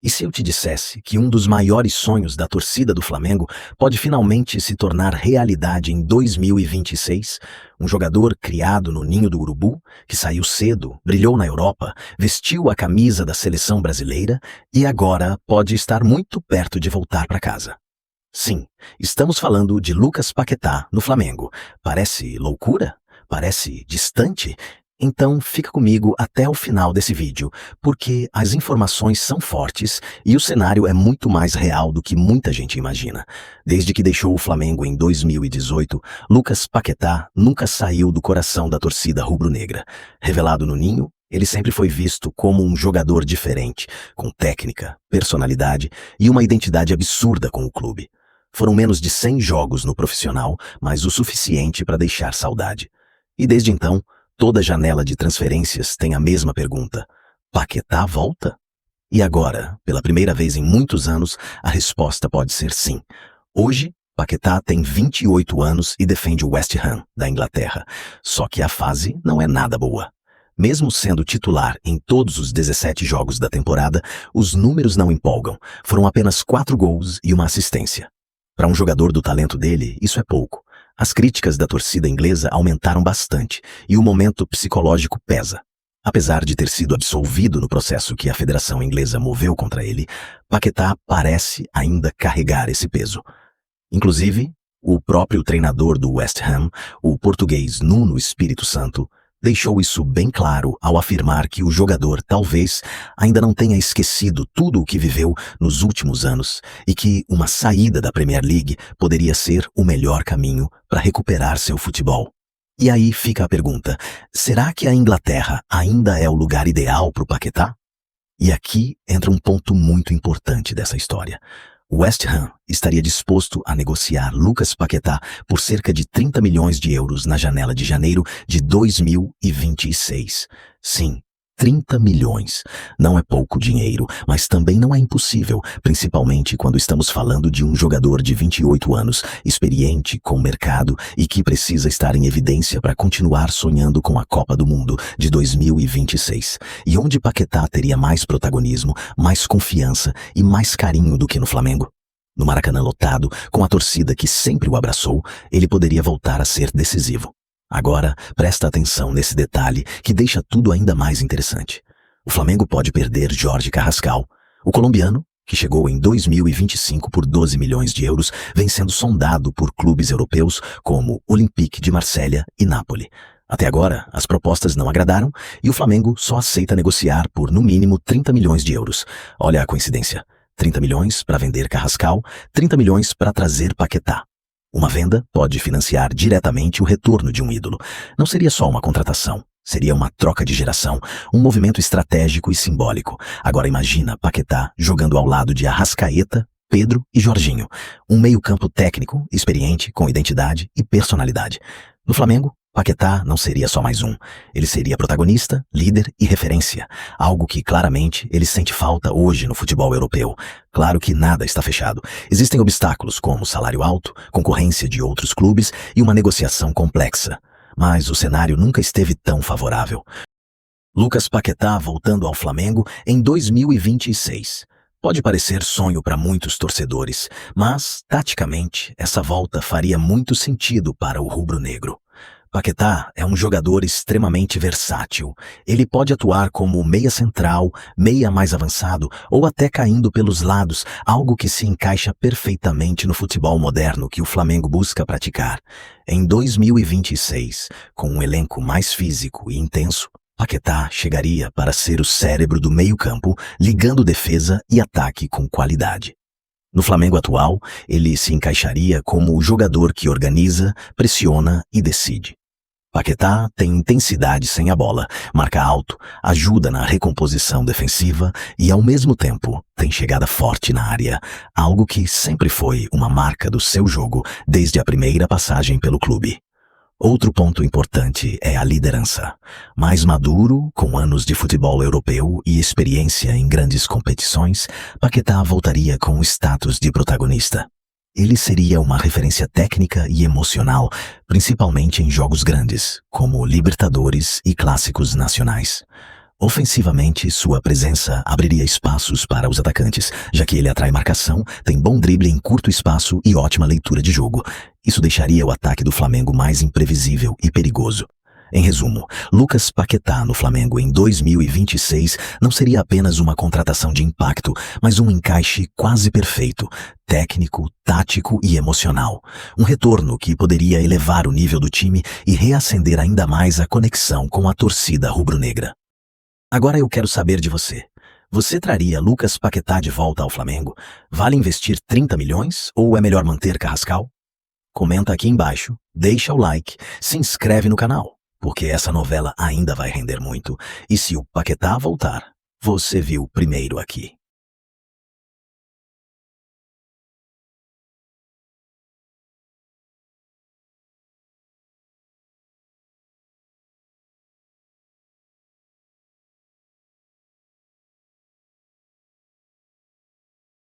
E se eu te dissesse que um dos maiores sonhos da torcida do Flamengo pode finalmente se tornar realidade em 2026? Um jogador criado no ninho do urubu, que saiu cedo, brilhou na Europa, vestiu a camisa da seleção brasileira e agora pode estar muito perto de voltar para casa. Sim, estamos falando de Lucas Paquetá no Flamengo. Parece loucura? Parece distante? Então fica comigo até o final desse vídeo, porque as informações são fortes e o cenário é muito mais real do que muita gente imagina. Desde que deixou o Flamengo em 2018, Lucas Paquetá nunca saiu do coração da torcida rubro-negra. Revelado no ninho, ele sempre foi visto como um jogador diferente, com técnica, personalidade e uma identidade absurda com o clube. Foram menos de 100 jogos no profissional, mas o suficiente para deixar saudade. E desde então, toda janela de transferências tem a mesma pergunta: Paquetá volta? E agora, pela primeira vez em muitos anos, a resposta pode ser sim. Hoje, Paquetá tem 28 anos e defende o West Ham, da Inglaterra. Só que a fase não é nada boa. Mesmo sendo titular em todos os 17 jogos da temporada, os números não empolgam. Foram apenas 4 gols e uma assistência. Para um jogador do talento dele, isso é pouco. As críticas da torcida inglesa aumentaram bastante e o momento psicológico pesa. Apesar de ter sido absolvido no processo que a Federação Inglesa moveu contra ele, Paquetá parece ainda carregar esse peso. Inclusive, o próprio treinador do West Ham, o português Nuno Espírito Santo, deixou isso bem claro ao afirmar que o jogador talvez ainda não tenha esquecido tudo o que viveu nos últimos anos e que uma saída da Premier League poderia ser o melhor caminho para recuperar seu futebol. E aí fica a pergunta: será que a Inglaterra ainda é o lugar ideal para o Paquetá? E aqui entra um ponto muito importante dessa história. O West Ham estaria disposto a negociar Lucas Paquetá por cerca de 30 milhões de euros na janela de janeiro de 2026. Sim, 30 milhões. Não é pouco dinheiro, mas também não é impossível, principalmente quando estamos falando de um jogador de 28 anos, experiente com o mercado e que precisa estar em evidência para continuar sonhando com a Copa do Mundo de 2026. E onde Paquetá teria mais protagonismo, mais confiança e mais carinho do que no Flamengo? No Maracanã lotado, com a torcida que sempre o abraçou, ele poderia voltar a ser decisivo. Agora, presta atenção nesse detalhe que deixa tudo ainda mais interessante. O Flamengo pode perder Jorge Carrascal. O colombiano, que chegou em 2025 por 12 milhões de euros, vem sendo sondado por clubes europeus como Olympique de Marselha e Napoli. Até agora, as propostas não agradaram e o Flamengo só aceita negociar por, no mínimo, 30 milhões de euros. Olha a coincidência. 30 milhões para vender Carrascal, 30 milhões para trazer Paquetá. Uma venda pode financiar diretamente o retorno de um ídolo. Não seria só uma contratação, seria uma troca de geração, um movimento estratégico e simbólico. Agora imagina Paquetá jogando ao lado de Arrascaeta, Pedro e Jorginho. Um meio-campo técnico, experiente, com identidade e personalidade. No Flamengo, Paquetá não seria só mais um. Ele seria protagonista, líder e referência. Algo que claramente ele sente falta hoje no futebol europeu. Claro que nada está fechado. Existem obstáculos como salário alto, concorrência de outros clubes e uma negociação complexa. Mas o cenário nunca esteve tão favorável. Lucas Paquetá voltando ao Flamengo em 2026. Pode parecer sonho para muitos torcedores, mas, taticamente, essa volta faria muito sentido para o rubro-negro. Paquetá é um jogador extremamente versátil. Ele pode atuar como meia central, meia mais avançado ou até caindo pelos lados, algo que se encaixa perfeitamente no futebol moderno que o Flamengo busca praticar. Em 2026, com um elenco mais físico e intenso, Paquetá chegaria para ser o cérebro do meio-campo, ligando defesa e ataque com qualidade. No Flamengo atual, ele se encaixaria como o jogador que organiza, pressiona e decide. Paquetá tem intensidade sem a bola, marca alto, ajuda na recomposição defensiva e, ao mesmo tempo, tem chegada forte na área, algo que sempre foi uma marca do seu jogo desde a primeira passagem pelo clube. Outro ponto importante é a liderança. Mais maduro, com anos de futebol europeu e experiência em grandes competições, Paquetá voltaria com o status de protagonista. Ele seria uma referência técnica e emocional, principalmente em jogos grandes, como Libertadores e clássicos nacionais. Ofensivamente, sua presença abriria espaços para os atacantes, já que ele atrai marcação, tem bom drible em curto espaço e ótima leitura de jogo. Isso deixaria o ataque do Flamengo mais imprevisível e perigoso. Em resumo, Lucas Paquetá no Flamengo em 2026 não seria apenas uma contratação de impacto, mas um encaixe quase perfeito, técnico, tático e emocional. Um retorno que poderia elevar o nível do time e reacender ainda mais a conexão com a torcida rubro-negra. Agora eu quero saber de você. Você traria Lucas Paquetá de volta ao Flamengo? Vale investir 30 milhões ou é melhor manter Carrascal? Comenta aqui embaixo, deixa o like, se inscreve no canal, porque essa novela ainda vai render muito. E se o Paquetá voltar, você viu primeiro aqui.